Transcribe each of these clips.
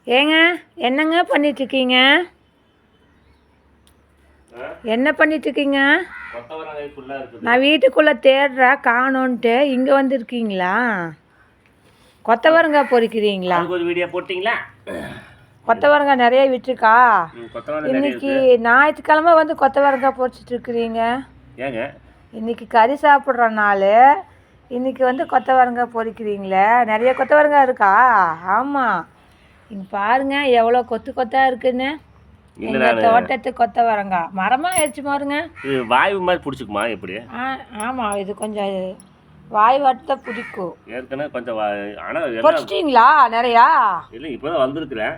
ஏங்க என்னங்க பண்ணிட்டுருக்கீங்க? என்ன பண்ணிட்டுருக்கீங்க? நான் வீட்டுக்குள்ளே தேடுறேன் காணோன்ட்டு. இங்கே வந்துருக்கீங்களா? கொத்தவரங்காய் பொறிக்கிறீங்களா? ஒரு வீடியோ போட்டிங்களா? கொத்தவரங்காய் நிறைய விட்டுருக்கா? இன்னைக்கு ஞாயிற்றுக்கிழமை வந்து கொத்தவரங்காய் பொறிச்சிட்ருக்குறீங்க. ஏங்க இன்னைக்கு கறி சாப்பிட்ற நாள், இன்னைக்கு வந்து கொத்தவரங்காய் பொறிக்கிறீங்களே. நிறைய கொத்தவரங்காய் இருக்கா? ஆமாம், இங்கே பாருங்க எவ்வளோ கொத்து கொத்தாக இருக்குன்னு. எங்கள் தோட்டத்து கொத்தவரங்காய் மரமாக ஆயிடுச்சு பாருங்க. இது வாய்வு மாதிரி பிடிச்சிக்குமா எப்படி? ஆமாம், இது கொஞ்சம் வாய் வாட்டத்தை பிடிக்கும். ஏற்கனவே கொஞ்சம் ஆனால் பொறிச்சிட்டிங்களா நிறையா? இல்லை, இப்போ தான் வந்திருக்கிறேன்.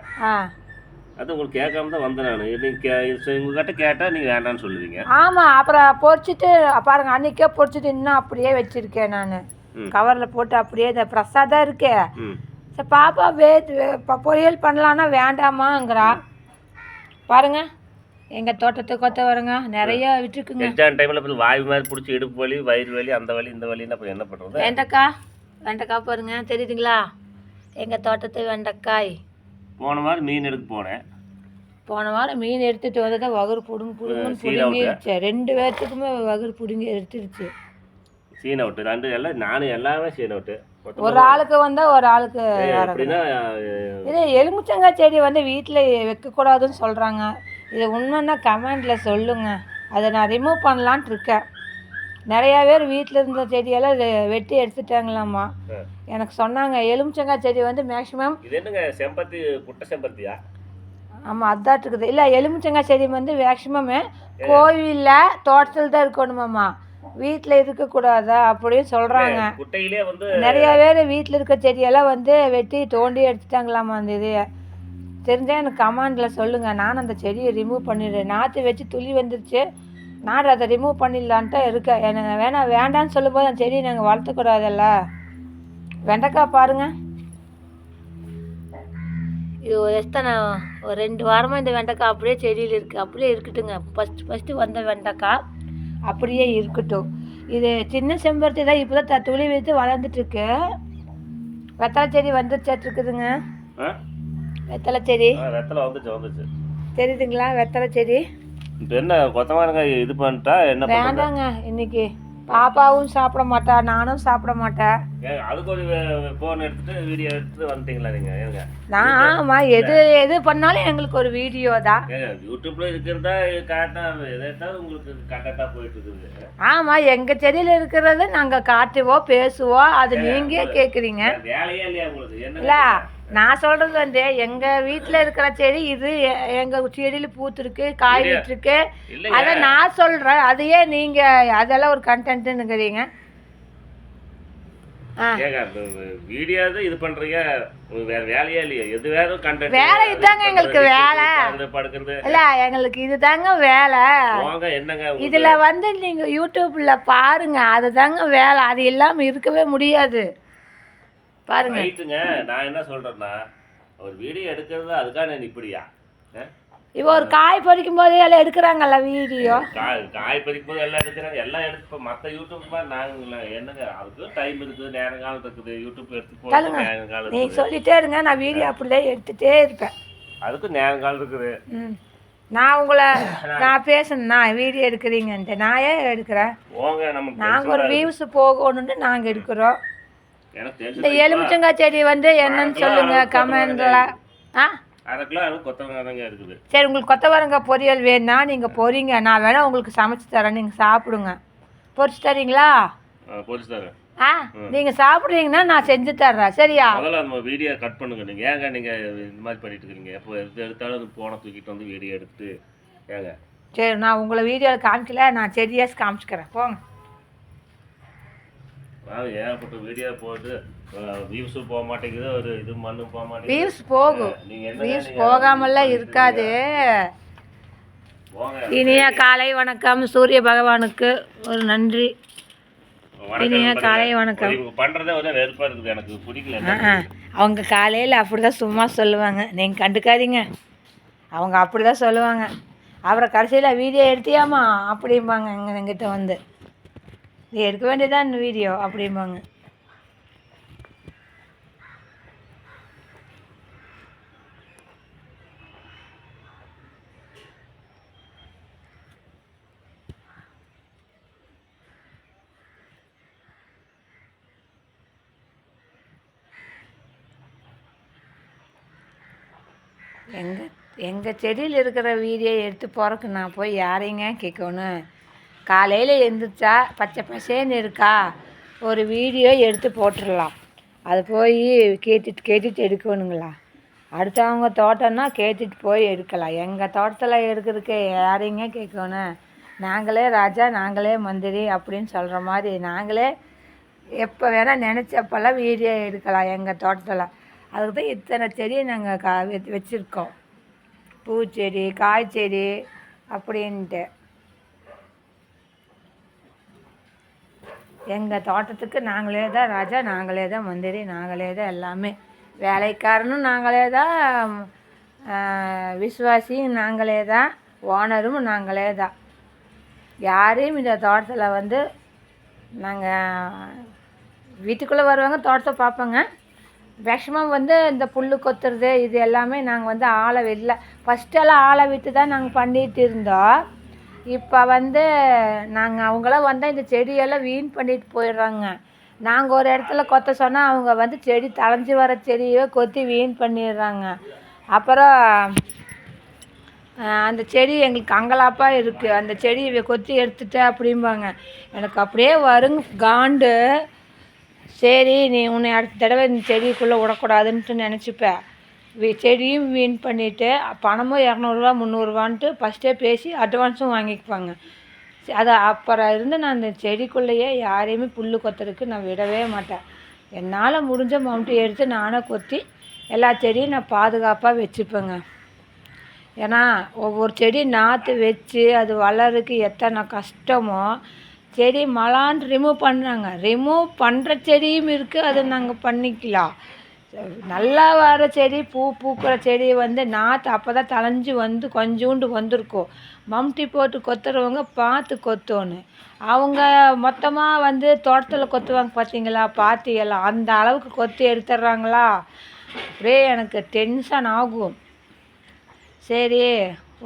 அது உங்களுக்கு கேட்காம தான் வந்தேன் நான். நீங்கள் உங்கள்கிட்ட கேட்டால் நீங்கள் வேண்டான்னு சொல்லுவீங்க. ஆமாம், அப்புறம் பொறிச்சிட்டு பாருங்கள், அன்றைக்கே பொறிச்சிட்டு இன்னும் அப்படியே வச்சுருக்கேன் நான். கவரில் போட்டு அப்படியே இந்த பிரசாதம் இருக்கே. சரி, பாப்பா பொரியல் பண்ணலான்னா வேண்டாமாங்கிறா. பாருங்க எங்கள் தோட்டத்தை கொத்தவரங்க நிறைய விட்டுருக்குங்க. எக்ஸாம் டைமில் இப்போ வாய் மாதிரி பிடிச்சி இடுப்பு வலி, வயிறு வலி, அந்த வலி இந்த வலின்னா அப்புறம் என்ன பண்ணுறது? வெண்டைக்காய் பாருங்க, தெரியுதுங்களா? எங்கள் தோட்டத்து வெண்டைக்காய். போன வாரம் மீன் எடுக்க போனேன். போன வாரம் மீன் எடுத்துகிட்டு வந்து தான் வகுறு பிடுங்கிடுச்சு. 2 பேர்த்துக்குமே வகுறு பிடுங்கி எடுத்துருச்சு. சீன் அவுட்டு 2 எல்லாம் நானும் எல்லாமே சீன் அவுட்டு. ஒரு ஆளுக்கு வந்தால் ஒரு ஆளுக்கு. இது எலுமிச்சங்காய் செடி வந்து வீட்டில் வைக்கக்கூடாதுன்னு சொல்கிறாங்க. இது உண்மைன்னா கமெண்டில் சொல்லுங்கள். அதை நான் ரிமூவ் பண்ணலான்ட்டு இருக்கேன். நிறையா பேர் வீட்டில் இருந்த செடியெல்லாம் வெட்டி எடுத்துட்டாங்களாம்மா. எனக்கு சொன்னாங்க எலுமிச்சங்காய் செடி வந்து மேக்ஸிமம். இது என்னங்க செம்பருத்தி, புட்ட செம்பருத்தியா? ஆமாம், அதான் இருக்குது. இல்லை, எலுமிச்சங்காய் செடி வந்து மேக்ஸிமம் கோவிலில் தோட்டத்தில் தான் இருக்கணுமாம்மா, வீட்டில் இருக்கக்கூடாதா அப்படின்னு சொல்கிறாங்க. நிறையா பேர் வீட்டில் இருக்க செடியெல்லாம் வந்து வெட்டி தோண்டி எடுத்துட்டாங்களாம்மா. அந்த இது தெரிஞ்சால் எனக்கு கமெண்டில் சொல்லுங்கள். நான் அந்த செடியை ரிமூவ் பண்ணிடுறேன். நாற்று வச்சு துளி வந்துருச்சு, நான் அதை ரிமூவ் பண்ணிடலான்ட்டு இருக்கேன். எனக்கு வேண்டான்னு சொல்லும்போது அந்த செடியை நாங்கள் வளர்த்துக்கூடாதல்ல. வெண்டைக்காய் பாருங்கள், இது ஒரு 2 வாரமாக இந்த வெண்டைக்காய் அப்படியே செடியில் இருக்குது. அப்படியே இருக்கட்டுங்க. ஃபஸ்ட்டு வந்த வெண்டைக்காய் அப்படியே இருக்கட்டும். இது சின்ன செம்பருத்தி தான் இப்போ தான் துளி வைத்து வளர்ந்துட்டுருக்கு. வெத்தலை செடி வந்துருச்சாட்டுருக்குதுங்க. வெத்தலை செடி வந்துச்சு தெரியுதுங்களா? வெத்தலை செடி. இப்போ என்ன கொத்தவரங்காய் இது பண்ணிட்டா என்ன? வேண்டாங்க, இன்னைக்கு பாப்பாவும் சாப்பிட மாட்டா, நானும் சாப்பிட மாட்டேன். அதுக்கு ஒரு ஃபோன் எடுத்துட்டு வீடியோ எடுத்துட்டு வந்துட்டீங்களா நீங்க? நான் ஆமாம், எது பண்ணாலும் எங்களுக்கு ஒரு வீடியோ தான். யூடியூப்ல இருக்கிறதா காட்டினா எதாவது உங்களுக்கு கரெக்டாக போயிட்டு இருக்குது. ஆமாம், எங்கள் செடியில் இருக்கிறத நாங்கள் காட்டுவோம், பேசுவோம். அது நீங்கள் கேட்குறீங்க. வேலையே இல்லையா உங்களுக்கு? இல்லை, நான் சொல்கிறது வந்து எங்கள் வீட்டில் இருக்கிற செடி இது. எங்கள் செடியில் பூத்துருக்கு, காய் விட்டுருக்கு. அதை நான் சொல்கிறேன். அதையே நீங்கள் அதெல்லாம் ஒரு கண்டென்ட்டுங்கிறீங்க. வீடியோ இது பண்ணுறீங்க, வேற வேலையே இல்லையா? எது வேற கண்டென்ட் வேலை இதுதாங்க எங்களுக்கு வேலை. இல்லை, எங்களுக்கு இது தாங்க வேலை. என்னங்க இதில் வந்து நீங்கள் யூடியூப்பில் பாருங்கள், அது தாங்க வேலை. அது இல்லாமல் இருக்கவே முடியாது. பாருங்க, நான் என்ன சொல்றேன்னா, ஒரு வீடியோ எடுக்கிறது அதுக்காக இப்படியா? இப்போ ஒரு காய் பறிக்கும் போதே எல்லாம் எடுக்கிறாங்கல்ல வீடியோ. காய் பறிக்கும் போது எல்லாம் எடுக்கிறாங்க. எல்லாம் எடுத்து மற்ற யூடியூப் மாதிரி நாங்கள் என்னங்க, அதுக்கு டைம் இருக்குது, நேரம் காலம் இருக்குது. யூடியூப் எடுத்து போடுங்க, நீங்க சொல்லிட்டே இருங்க, நான் வீடியோ அப்படியே எடுத்துகிட்டே இருப்பேன். அதுக்கு நேரம் காலம் இருக்குது. நான் உங்களை பேசணும்னா வீடியோ எடுக்கிறீங்கன்ட்டு நான் ஏன் எடுக்கிறேன்? நாங்கள் ஒரு வியூஸ் போகணுன்ட்டு நாங்கள் எடுக்கிறோம். இந்த எலுமிச்சங்காய் செடி வந்து என்னன்னு சொல்லுங்க கமெண்ட்ல. சரி, உங்களுக்கு கொத்தவரங்காய் பொரியல் வேணும்னா நீங்கள் பொரிங்க, நான் வேணா உங்களுக்கு சமைச்சு தரேன், நீங்கள் சாப்பிடுங்க. பொரிச்சு தரீங்களா? நீங்கள் சாப்பிட்றீங்கன்னா நான் செஞ்சு தர்றேன், சரியா? வீடியோ கட் பண்ணுங்க. நீங்கள் ஏங்க நீங்கள் இந்த மாதிரி பண்ணிட்டு இருக்கீங்க? எப்போ எடுத்தாலும் போனை தூக்கிட்டு வந்து வீடியோ எடுத்து ஏங்க? சரி, நான் உங்களை வீடியோவில் காமிக்கல, நான் செடியாஸ் காமிச்சுக்கிறேன், போங்க. ஏகப்பட்ட வீடியோ போட்டு வியூஸு போக மாட்டேங்குது, ஒரு இது மண்ணு போக மாட்டேங்குது. வியூஸ் போகும், வியூஸ் போகாமல்லாம் இருக்காது. இனிய காலை வணக்கம். சூரிய பகவானுக்கு ஒரு நன்றி. இனிய காலை வணக்கம். பண்ணுறதே ஒரு வெறுப்பாக இருக்குது, எனக்கு பிடிக்கல. அவங்க காலையில் அப்படி தான் சும்மா சொல்லுவாங்க, நீங்கள் கண்டுக்காதீங்க. அவங்க அப்படி தான் சொல்லுவாங்க. அப்புறம் கடைசியில் வீடியோ எடுத்தியாமா அப்படிம்பாங்க. எங்கிட்ட வந்து நீ எடுக்க வேண்டியதான் வீடியோ அப்படிம்பாங்க. எங்கள் செடியில் இருக்கிற வீடியோ எடுத்து போகிறக்கு நான் போய் யாரைங்க கேட்கணும்? காலையில் எழுந்திரிச்சா பச்சை பசேன்னு இருக்கா, ஒரு வீடியோ எடுத்து போட்டுடலாம். அது போய் கேட்டுட்டு எடுக்கணுங்களா? அடுத்தவங்க தோட்டம்னா கேட்டுட்டு போய் எடுக்கலாம். எங்கள் தோட்டத்தில் எடுக்கிறதுக்கு யாரைங்க கேட்கணும்? நாங்களே ராஜா, நாங்களே மந்திரி அப்படின்னு சொல்கிற மாதிரி நாங்களே எப்போ வேணால் நினச்சப்பெல்லாம் வீடியோ எடுக்கலாம் எங்கள் தோட்டத்தில். அதுக்கு தான் இத்தனை செடியை நாங்கள் வச்சுருக்கோம். பூச்செடி, காய்ச்செடி அப்படின்ட்டு. எங்கள் தோட்டத்துக்கு நாங்களே தான் ராஜா, நாங்களே தான் மந்திரி, நாங்களே தான் எல்லாமே. வேலைக்காரனும் நாங்களே தான், விசுவாசியும் நாங்களே தான், ஓனரும் நாங்களே தான். யாரையும் இந்த தோட்டத்தில் வந்து நாங்கள் வீட்டுக்குள்ளே வருவாங்க, தோட்டத்தை பார்ப்போங்க. மேக்ஸிமம் வந்து இந்த புல் கொத்துறது இது எல்லாமே நாங்கள் வந்து ஆளை விடல. ஃபஸ்ட்டெல்லாம் ஆளை விட்டு தான் நாங்கள் பண்ணிகிட்டு இருந்தோம். இப்போ வந்து நாங்கள் அவங்களாம் வந்தால் இந்த செடியெல்லாம் வீண் பண்ணிட்டு போயிடுறாங்க. நாங்கள் ஒரு இடத்துல கொத்த சொன்னால் அவங்க வந்து செடி தளைஞ்சி வர செடியை கொத்தி வீண் பண்ணிடுறாங்க. அப்புறம் அந்த செடி எங்களுக்கு அங்கலாப்பாக இருக்குது, அந்த செடியை கொத்தி எடுத்துட்ட அப்படிம்பாங்க. எனக்கு அப்படியே வருங்க காண்டு. சரி, நீ உன்னை அடுத்த தடவை இந்த செடிக்குள்ளே விடக்கூடாதுன்ட்டு நினச்சிப்பேன். செடியும் வீண் பண்ணிவிட்டு பணமும் 200 300 ஃபஸ்ட்டே பேசி அட்வான்ஸும் வாங்கிக்குவாங்க. அது அப்புறம் இருந்து நான் இந்த செடிக்குள்ளேயே யாரையுமே புல் கொத்துறதுக்கு நான் விடவே மாட்டேன். என்னால் முடிஞ்ச மம்முட்டி எடுத்து நானே கொத்தி எல்லா செடியும் நான் பாதுகாப்பாக வச்சுப்பேங்க. ஏன்னா ஒவ்வொரு செடி நாற்று வச்சு அது வளர்றதுக்கு எத்தனை கஷ்டமோ. செடி மலான்னு ரிமூவ் பண்ணுறாங்க, ரிமூவ் பண்ணுற செடியும் இருக்குது, அது நாங்கள் பண்ணிக்கலாம். நல்லா வர செடி, பூக்கிற செடி வந்து நாற்று அப்போ தான் தளைஞ்சி வந்து கொஞ்சோண்டு வந்திருக்கும். மம்முட்டி போட்டு கொத்துறவங்க பார்த்து கொத்தணும். அவங்க மொத்தமாக வந்து தோட்டத்தில் கொத்துவாங்க பார்த்தீங்களா, பாத்தியெல்லாம் அந்த அளவுக்கு கொத்தி எடுத்துடுறாங்களா. அப்படியே எனக்கு டென்ஷன் ஆகும். சரி,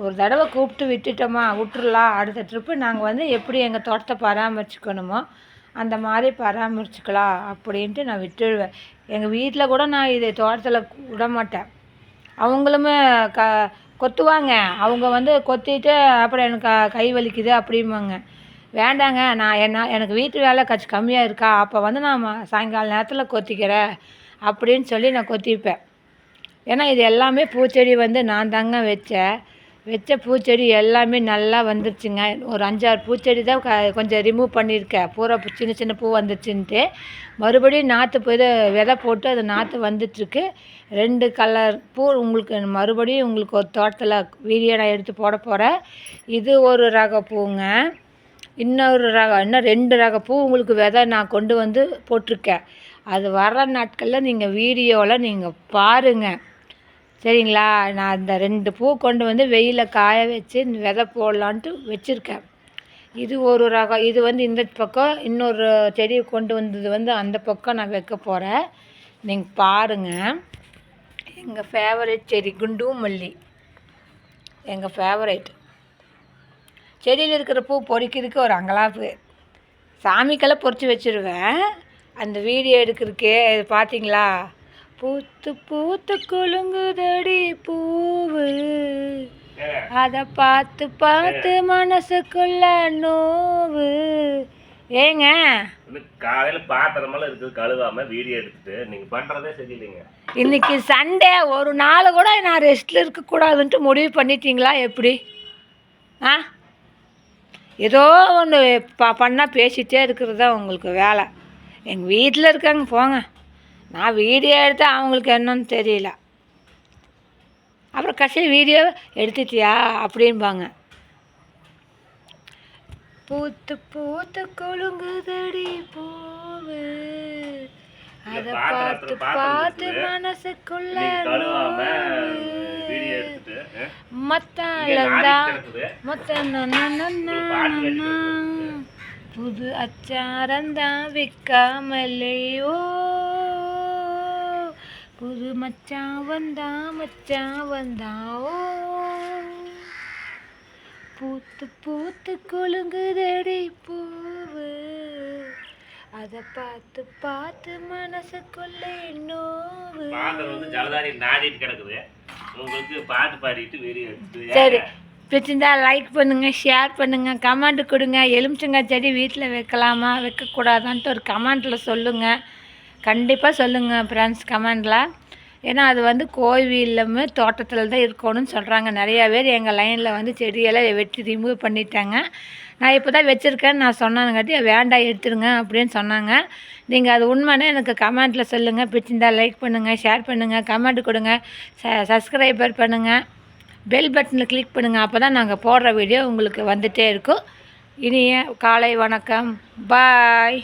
ஒரு தடவை கூப்பிட்டு விட்டுடலாம். அடுத்த ட்ரிப்பு நாங்கள் வந்து எப்படி எங்கள் தோட்டத்தை பராமரிச்சுக்கணுமோ அந்த மாதிரி பராமரிச்சுக்கலாம் அப்படின்ட்டு நான் விட்டுடுவேன். எங்கள் வீட்டில் கூட நான் இதை தோட்டத்தில் விட மாட்டேன். அவங்களுமே கொத்துவாங்க. அவங்க வந்து கொத்திட்டு அப்புறம் எனக்கு கை வலிக்குது அப்படிம்பாங்க. வேண்டாங்க, எனக்கு வீட்டு வேலை கம்மியாக இருக்கா, அப்போ வந்து நான் சாயங்கால நேரத்தில் கொத்திக்கிறேன் அப்படின்னு சொல்லி நான் கொத்திப்பேன். ஏன்னா இது எல்லாமே பூச்செடி வந்து நான் தாங்க வச்ச பூச்செடி எல்லாமே நல்லா வந்துருச்சுங்க. ஒரு 5-6 பூச்செடி தான் கொஞ்சம் ரிமூவ் பண்ணியிருக்கேன். பூரா சின்ன சின்ன பூ வந்துச்சுன்ட்டு மறுபடியும் நாற்று போய் விதை போட்டு அது நாற்று வந்துட்டுருக்கு. 2 கலர் பூ மறுபடியும் உங்களுக்கு ஒரு தோட்டத்தில் வீடியோ நான் எடுத்து போட போகிறேன். இது ஒரு ரக பூங்க, இன்னும் 2 ரக பூ உங்களுக்கு விதை நான் கொண்டு வந்து போட்டிருக்கேன். அது வர்ற நாட்களில் நீங்கள் வீடியோவில் நீங்கள் பாருங்கள், சரிங்களா? நான் அந்த 2 பூ கொண்டு வந்து வெயிலில் காய வச்சு விதை போடலான்ட்டு வச்சுருக்கேன். இது ஒரு ரகம். இது வந்து இந்த பக்கம் இன்னொரு செடியை கொண்டு வந்தது வந்து அந்த பக்கம் நான் வைக்க போகிறேன். நீங்கள் பாருங்கள். எங்கள் ஃபேவரட் செடி குண்டு மல்லி, எங்கள் ஃபேவரட். செடியில் இருக்கிற பூ பொறிக்கிறதுக்கு ஒரு அங்கலாப்பு. சாமிக்கெல்லாம் பொறிச்சு வச்சுருவேன். அந்த வீடியோ எடுக்கிறதுக்கே இது பார்த்தீங்களா, பூத்து பூத்து குலுங்குதடி பூவு, அதை பார்த்து பார்த்து மனசுக்குள்ள நோவு. ஏங்க காலையில் பாத்திரமெல்லாம் இருக்குது கழுவாம வீடியோ எடுத்துட்டு நீங்கள் பண்ணுறதே சரியில்லைங்க. இன்னைக்கு சண்டே, ஒரு நாள் கூட நான் ரெஸ்ட்டில் இருக்கக்கூடாதுன்ட்டு முடிவு பண்ணிட்டீங்களா எப்படி? ஏதோ ஒன்று பண்ணால் பேசிகிட்டே இருக்கிறது தான் உங்களுக்கு வேலை. எங்கள் வீட்டில் இருக்காங்க போங்க, நான் வீடியோ எடுத்தால் அவங்களுக்கு என்னன்னு தெரியல. அப்புறம் கடைசியில் வீடியோ எடுத்துட்டியா அப்படின்பாங்க. பூத்து பூத்து கொழுங்குதடி பூவு, அதை பார்த்து பார்த்து மனசுக்குள்ள மத்தாலந்தா புது அச்சாரந்தான் விற்காமலையோ, புது மச்சான் வந்தாவோ, பூத்து பூத்து கொழுங்குதடி பூவு, அதை பார்த்து பார்த்து மனசுக்குள்ளே நோவு. ஜலதாரி நாடிட்டு கிடக்குது. உங்களுக்கு பாட்டு பாடிட்டு வெளியே எடுத்து சரி பிடிச்சிருந்தா லைக் பண்ணுங்கள், ஷேர் பண்ணுங்கள், கமெண்ட் கொடுங்க. எலுமிச்சங்காய் செடி வீட்டில் வைக்கலாமா வைக்கக்கூடாதான்ட்டு ஒரு கமெண்ட்டில் சொல்லுங்கள். கண்டிப்பாக சொல்லுங்கள் ஃப்ரெண்ட்ஸ் கமெண்டில். ஏன்னா அது வந்து கோவிலும் தோட்டத்தில் தான் இருக்கணும்னு சொல்கிறாங்க. நிறையா பேர் எங்கள் லைனில் வந்து செடியெல்லாம் வெட்டி ரிமூவ் பண்ணிட்டாங்க. நான் இப்போ தான் வச்சுருக்கேன்னு நான் சொன்னங்காட்டி வேண்டாம் எடுத்துருங்க அப்படின்னு சொன்னாங்க. நீங்கள் அது உண்மைன்னு எனக்கு கமெண்ட்டில் சொல்லுங்கள். பிடிச்சிருந்தா லைக் பண்ணுங்கள், ஷேர் பண்ணுங்கள், கமெண்ட் கொடுங்க, சப்ஸ்கிரைபர் பண்ணுங்கள், பெல் பட்டனில் கிளிக் பண்ணுங்கள். அப்போ தான் நாங்கள் போடுற வீடியோ உங்களுக்கு வந்துகிட்டே இருக்கும். இனிய காலை வணக்கம். பாய்.